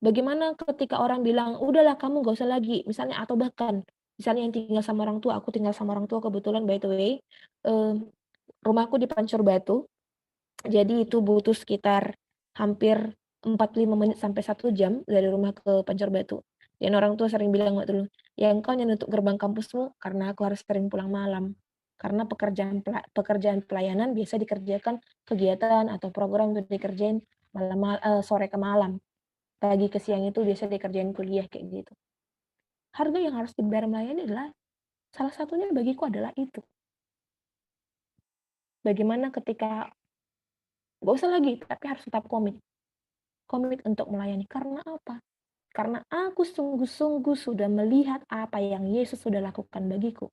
Bagaimana ketika orang bilang, udahlah kamu gak usah lagi, misalnya, atau bahkan, misalnya yang tinggal sama orang tua, aku tinggal sama orang tua kebetulan by the way, rumahku di Pancur Batu, jadi itu butuh sekitar hampir 45 menit sampai 1 jam dari rumah ke Pancur Batu. Dan orang tua sering bilang waktu dulu, ya engkau hanya nutup gerbang kampusmu karena aku harus sering pulang malam. Karena pekerjaan pelayanan biasa dikerjakan kegiatan atau program untuk dikerjain sore ke malam. Pagi ke siang itu biasa dikerjain kuliah kayak gitu. Harga yang harus dibayar melayani adalah salah satunya bagiku adalah itu. Bagaimana ketika gak usah lagi, tapi harus tetap komit untuk melayani. Karena apa? Karena aku sungguh-sungguh sudah melihat apa yang Yesus sudah lakukan bagiku.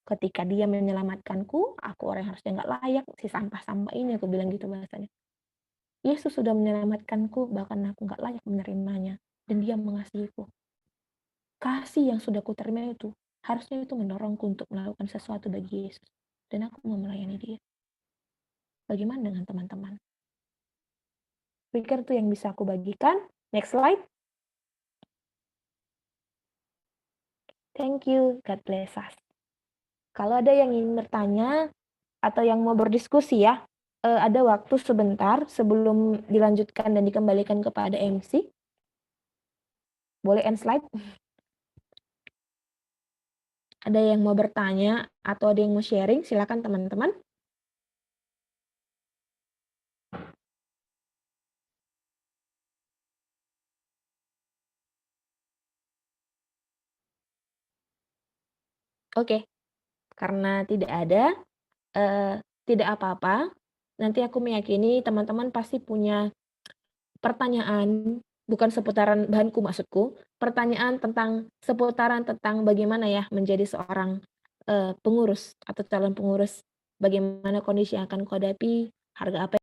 Ketika dia menyelamatkanku, aku orang yang harusnya gak layak, si sampah-sampah ini aku bilang gitu bahasanya. Yesus sudah menyelamatkanku, bahkan aku gak layak menerimanya. Dan dia mengasihiku. Kasih yang sudah kuterima itu, harusnya itu mendorongku untuk melakukan sesuatu bagi Yesus. Dan aku mau melayani dia. Bagaimana dengan teman-teman? Pikir itu yang bisa aku bagikan. Next slide. Thank you. God bless us. Kalau ada yang ingin bertanya atau yang mau berdiskusi ya, ada waktu sebentar sebelum dilanjutkan dan dikembalikan kepada MC. Boleh end slide? Ada yang mau bertanya atau ada yang mau sharing? Silakan teman-teman. Oke, karena tidak ada, tidak apa-apa. Nanti aku meyakini teman-teman pasti punya pertanyaan, bukan seputaran bahanku maksudku, pertanyaan seputaran tentang bagaimana ya menjadi seorang pengurus atau calon pengurus, bagaimana kondisi yang akan kuhadapi, harga apa